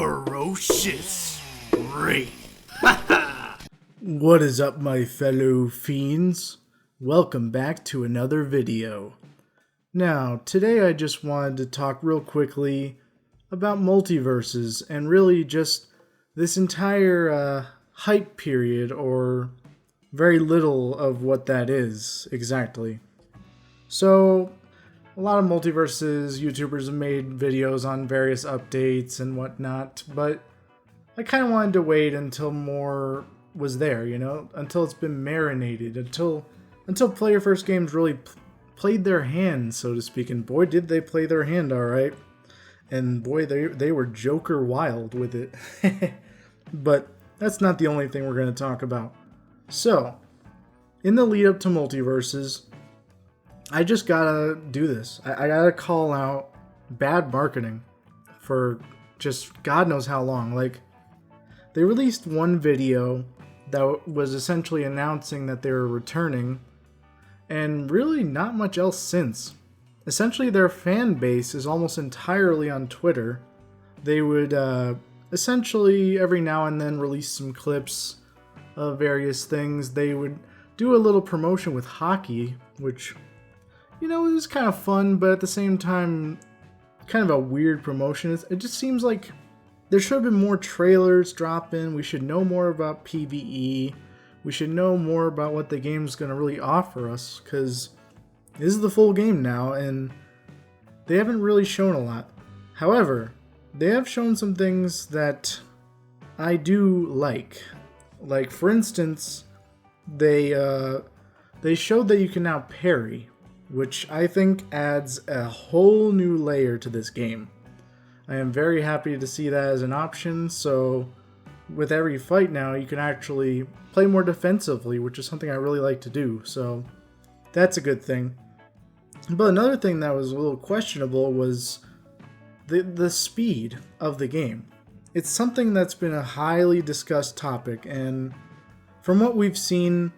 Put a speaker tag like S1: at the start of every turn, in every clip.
S1: FerociousWraith.
S2: What is up, my fellow fiends? Welcome back to another video. Now, today I just wanted to talk real quickly about MultiVersus and really just this entire hype period, or very little of what that is exactly. So, a lot of MultiVersus YouTubers have made videos on various updates and whatnot, but I kind of wanted to wait until more was there, until it's been marinated, until Player First Games really played their hand, so to speak, and boy did they play their hand alright, and boy they were Joker wild with it. But that's not the only thing we're going to talk about. So, in the lead up to MultiVersus, I just gotta do this. I gotta call out bad marketing for just God knows how long. Like, they released one video that was essentially announcing that they were returning, and really not much else since. Essentially, their fan base is almost entirely on Twitter. They would essentially every now and then release some clips of various things. They would do a little promotion with hockey, which, it was kind of fun, but at the same time, kind of a weird promotion. It just seems like there should have been more trailers dropping. We should know more about PvE. We should know more about what the game's going to really offer us, because this is the full game now, and they haven't really shown a lot. However, they have shown some things that I do like. Like, for instance, they showed that you can now parry, which I think adds a whole new layer to this game. I am very happy to see that as an option, so with every fight now you can actually play more defensively, which is something I really like to do, so that's a good thing. But another thing that was a little questionable was the speed of the game. It's something that's been a highly discussed topic, and from what we've seen,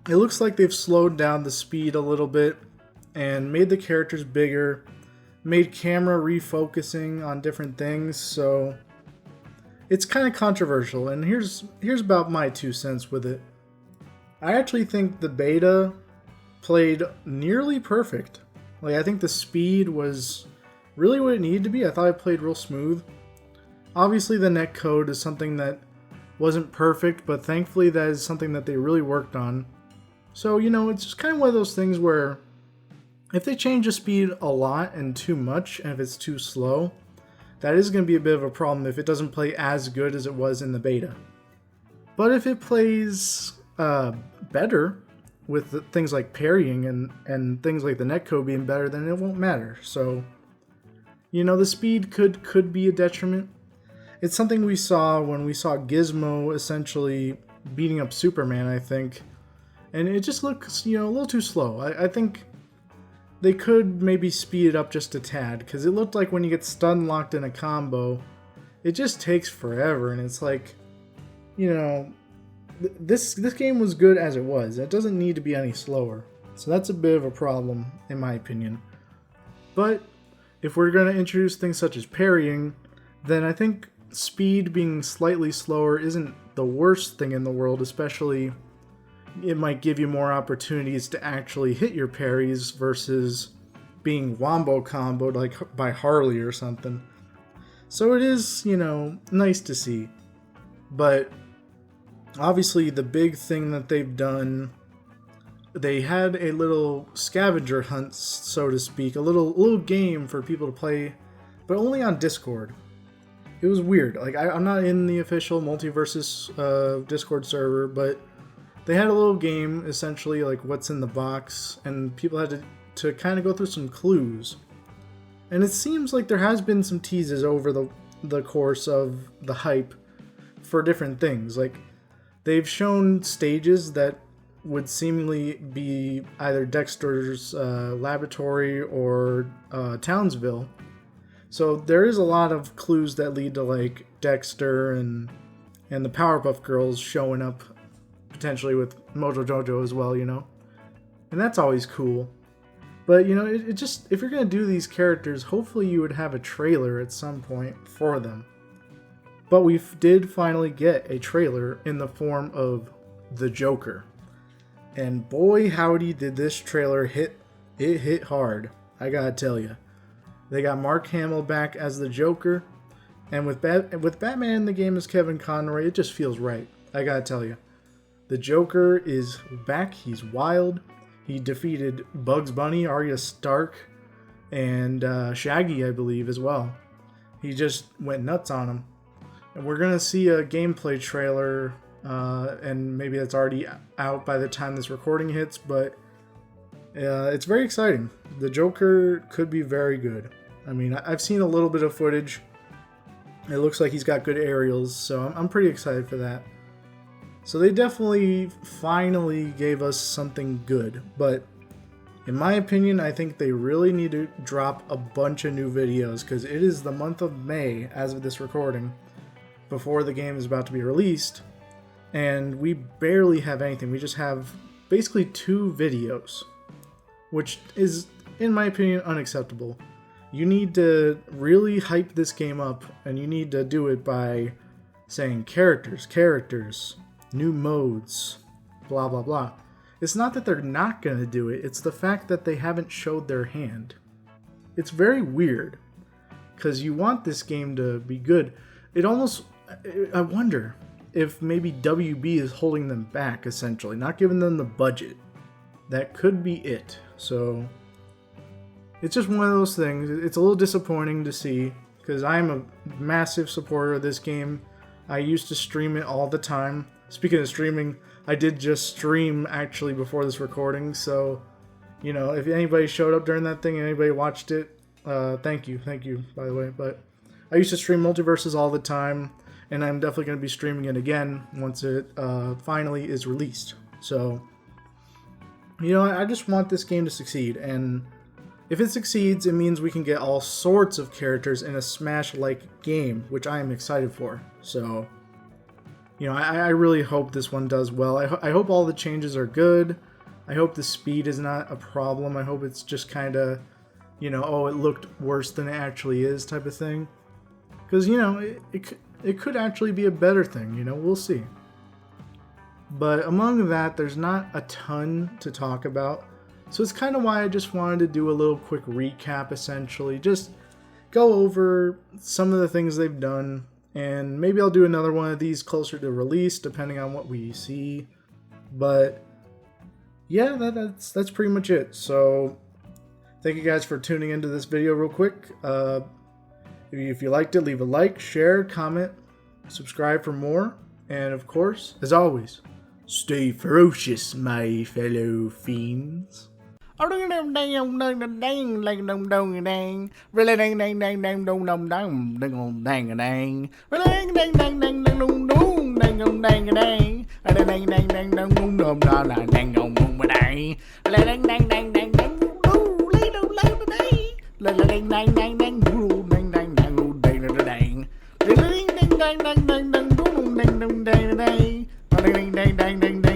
S2: it looks like they've slowed down the speed a little bit and made the characters bigger, made camera refocusing on different things, so it's kind of controversial, and here's about my 2 cents with it. I actually think the beta played nearly perfect. Like, I think the speed was really what it needed to be. I thought it played real smooth. Obviously, the netcode is something that wasn't perfect, but thankfully that is something that they really worked on. So, it's just kind of one of those things where if they change the speed a lot and too much, and if it's too slow, that is going to be a bit of a problem if it doesn't play as good as it was in the beta. But if it plays better, with things like parrying and things like the netcode being better, then it won't matter. So, the speed could be a detriment. It's something we saw when we saw Gizmo essentially beating up Superman, I think. And it just looks, a little too slow. I think they could maybe speed it up just a tad, because it looked like when you get stun locked in a combo, it just takes forever, and it's like, this game was good as it was. It doesn't need to be any slower. So that's a bit of a problem, in my opinion. But if we're going to introduce things such as parrying, then I think speed being slightly slower isn't the worst thing in the world, especially it might give you more opportunities to actually hit your parries versus being wombo comboed like by Harley or something. So it is, nice to see. But obviously the big thing that they've done, they had a little scavenger hunt, so to speak, a little game for people to play, but only on Discord. It was weird. Like, I'm not in the official MultiVersus Discord server, but they had a little game, essentially, like what's in the box, and people had to kind of go through some clues. And it seems like there has been some teases over the course of the hype for different things. Like, they've shown stages that would seemingly be either Dexter's laboratory or Townsville. So there is a lot of clues that lead to, like, Dexter and the Powerpuff Girls showing up potentially with Mojo Jojo as well, and that's always cool. But, it just, if you're going to do these characters, hopefully you would have a trailer at some point for them. But we did finally get a trailer in the form of the Joker. And boy howdy did this trailer hit hard, I gotta tell you. They got Mark Hamill back as the Joker, and with Batman in the game as Kevin Conroy, it just feels right, I gotta tell you. The Joker is back, he's wild, he defeated Bugs Bunny, Arya Stark, and Shaggy, I believe, as well. He just went nuts on him. And we're gonna see a gameplay trailer, and maybe that's already out by the time this recording hits, but it's very exciting. The Joker could be very good. I mean, I've seen a little bit of footage. It looks like he's got good aerials, so I'm pretty excited for that. So they definitely finally gave us something good, but in my opinion, I think they really need to drop a bunch of new videos, because it is the month of May, as of this recording, before the game is about to be released, and we barely have anything. We just have basically 2 videos, which is, in my opinion, unacceptable. You need to really hype this game up, and you need to do it by saying characters, new modes, blah blah blah. It's not that they're not going to do it, it's the fact that they haven't showed their hand. It's very weird, because you want this game to be good. I wonder if maybe WB is holding them back, essentially, not giving them the budget. That could be it. So it's just one of those things. It's a little disappointing to see, because I'm a massive supporter of this game. I used to stream it all the time. Speaking of streaming, I did just stream actually before this recording, so you know, if anybody showed up during that thing and anybody watched it, thank you by the way. But I used to stream MultiVersus all the time, and I'm definitely going to be streaming it again once it finally is released. So you know, I just want this game to succeed, and if it succeeds, it means we can get all sorts of characters in a Smash-like game, which I am excited for. So, you know, I really hope this one does well. I hope all the changes are good. I hope the speed is not a problem. I hope it's just kind of, you know, oh, it looked worse than it actually is type of thing. Because, you know, it could actually be a better thing, you know, we'll see. But among that, there's not a ton to talk about. So it's kind of why I just wanted to do a little quick recap, essentially. Just go over some of the things they've done, and maybe I'll do another one of these closer to release, depending on what we see. But yeah, that's pretty much it. So thank you guys for tuning into this video real quick. If you liked it, leave a like, share, comment, subscribe for more. And of course, as always, stay ferocious, my fellow fiends. Ding ding ding ding ding ding ding ding ding ding ding ding ding ding ding ding.